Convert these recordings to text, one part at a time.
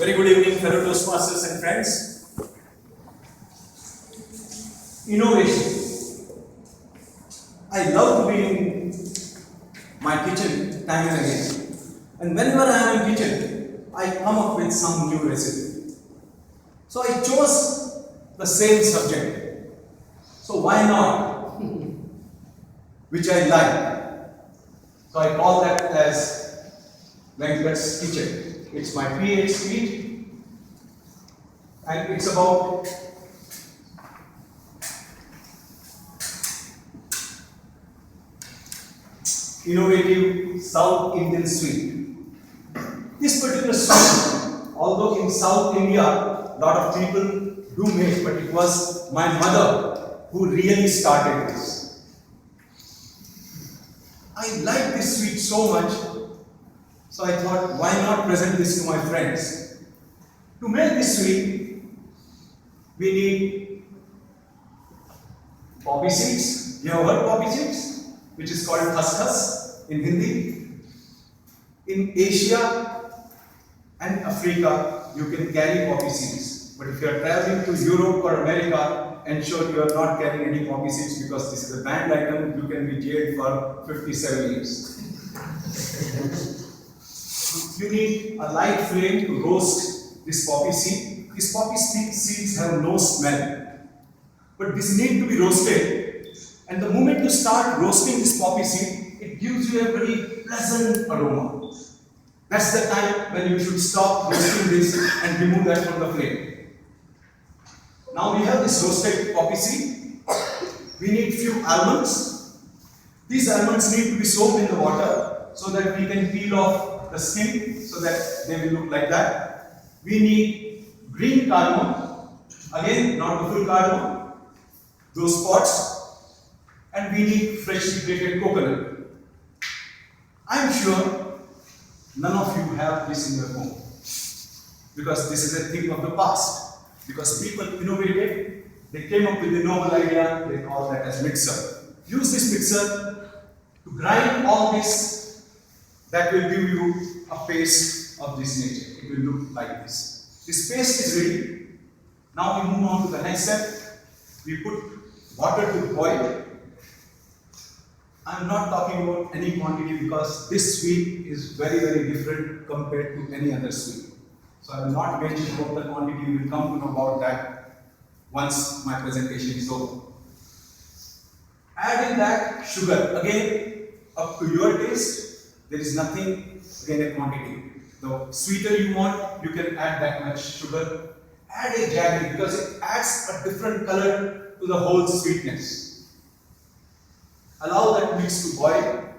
Very good evening, fellow Toastmasters and friends. Innovation. I love to be in my kitchen time and again. And whenever I am in kitchen, I come up with some new recipe. So I chose the same subject. So why not? Which I like. So I call that as Venkat's Kitchen. It's my PhD and it's about innovative South Indian sweet. This particular sweet, although in South India, a lot of people do make, but it was my mother who really started this. I like this sweet so much, so I thought, why not present this to my friends? To make this sweet, we need poppy seeds. You have heard poppy seeds, which is called khaskhas in Hindi. In Asia and Africa, you can carry poppy seeds. But if you are traveling to Europe or America, ensure you are not carrying any poppy seeds because this is a banned item. You can be jailed for 57 years. You need a light flame to roast this poppy seed. These poppy seeds have no smell, but this need to be roasted. And the moment you start roasting this poppy seed, it gives you a very pleasant aroma. That's the time when you should stop roasting this and remove that from the flame. Now we have this roasted poppy seed. We need few almonds. These almonds need to be soaked in the water so that we can peel off the skin so that they will look like that. We need green cardamom, again not the full cardamom, those pods, and we need freshly grated coconut. I am sure none of you have this in your home because this is a thing of the past. Because people innovated, they came up with a novel idea, they call that as mixer. Use this mixer to grind all this. That will give you a paste of this nature. It will look like this. This paste is ready. Now we move on to the next step. We put water to boil. I am not talking about any quantity because this sweet is very, very different compared to any other sweet. So I will not mention about the quantity. You will come to know about that once my presentation is over. Add in that sugar. Again, up to your taste. There is nothing, again, a quantity. The sweeter you want, you can add that much sugar. Add a jaggery because it adds a different color to the whole sweetness. Allow that mix to boil.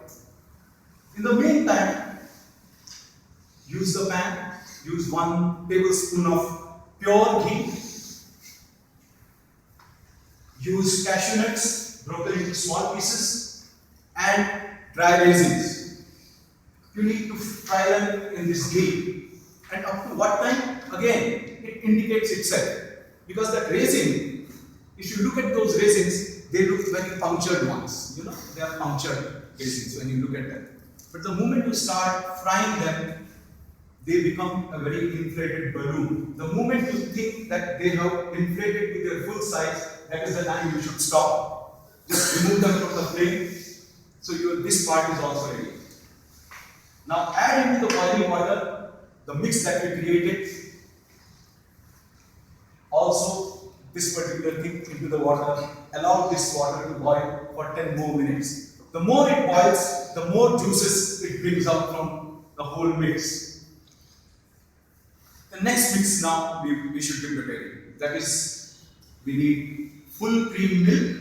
In the meantime, use the pan. Use 1 tablespoon of pure ghee. Use cashew nuts, broken into small pieces, and dry raisins. You need to fry them in this ghee. And up to what time? Again, it indicates itself. Because that raisin, if you look at those raisins, they look very punctured ones. You know, they are punctured raisins when you look at them. But the moment you start frying them, they become a very inflated balloon. The moment you think that they have inflated to their full size, that is the time you should stop. Just remove them from the flame. So this part is also ready. Now add into the boiling water the mix that we created. Also this particular thing into the water. Allow this water to boil for 10 more minutes. The more it boils, the more juices it brings out from the whole mix. The next mix now we should be preparing. That is, we need full cream milk.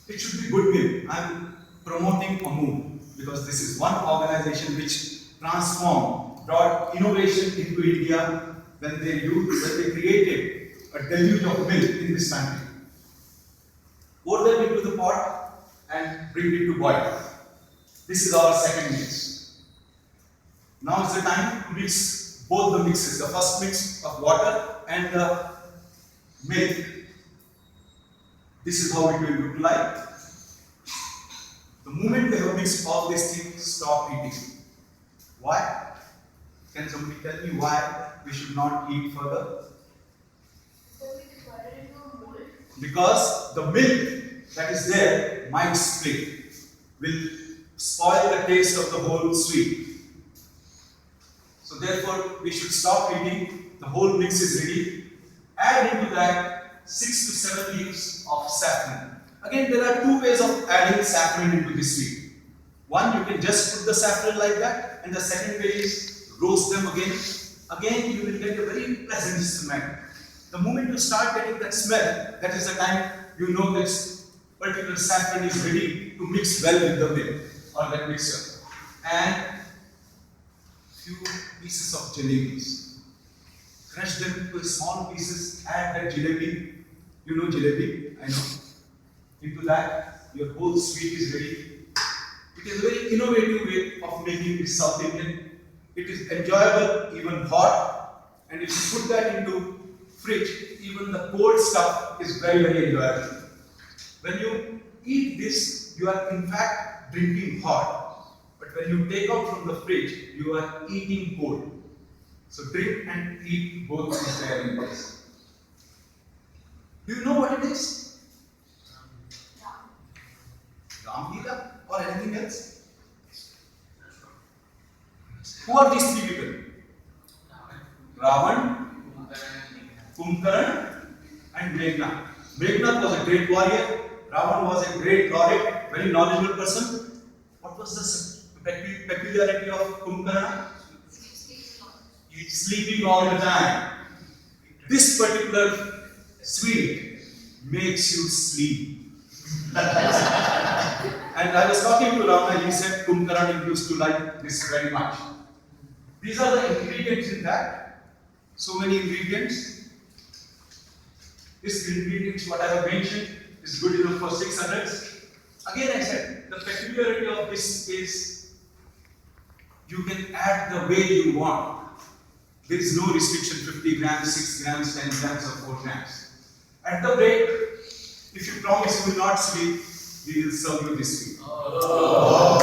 It should be good milk. I am promoting Amul because this is one organization which brought innovation into India when they created a deluge of milk in this country. Pour them into the pot and bring it to boil. This is our second mix. Now is the time to mix both the mixes. The first mix of water and the milk. This is how it will look like. The moment they have mixed all these things, stop eating. Why? Can somebody tell me why we should not eat further? Because the milk that is there might split, will spoil the taste of the whole sweet. So therefore, we should stop eating. The whole mix is ready. Add into that 6 to 7 leaves of saffron. Again, there are two ways of adding saffron into this sweet. One, you can just put the saffron like that, and the second way is roast them again. Again, you will get a very pleasant smell. The moment you start getting that smell, that is the time you know this particular saffron is ready to mix well with the milk or that mixture. And few pieces of jalebis. Crush them into small pieces, add that jalebi. You know jalebi, I know. Into that, your whole sweet is ready. It is a very innovative way of making this South Indian. It is enjoyable even hot, and if you put that into fridge, even the cold stuff is very, very enjoyable. When you eat this, you are in fact drinking hot, but when you take out from the fridge, you are eating cold. So drink and eat both is very nice. Do you know what it is? Ramlila or anything else? Who are these three people? Ravan, Kumbhakarna and Meghna. Meghna was a great warrior. Ravan was a great laureate, very knowledgeable person. What was the peculiarity of Kumbhakarna? He's sleeping all the time. This particular sweet makes you sleep. And I was talking to Rama, he said Kumbhakarna used to like this very much. These are the ingredients in that. So many ingredients. This ingredients, what I have mentioned, is good enough for 600. Again I said, the peculiarity of this is you can add the way you want. There is no restriction, 50 grams, 6 grams, 10 grams or 4 grams. At the break, if you promise you will not sleep, we will serve you this week. Oh.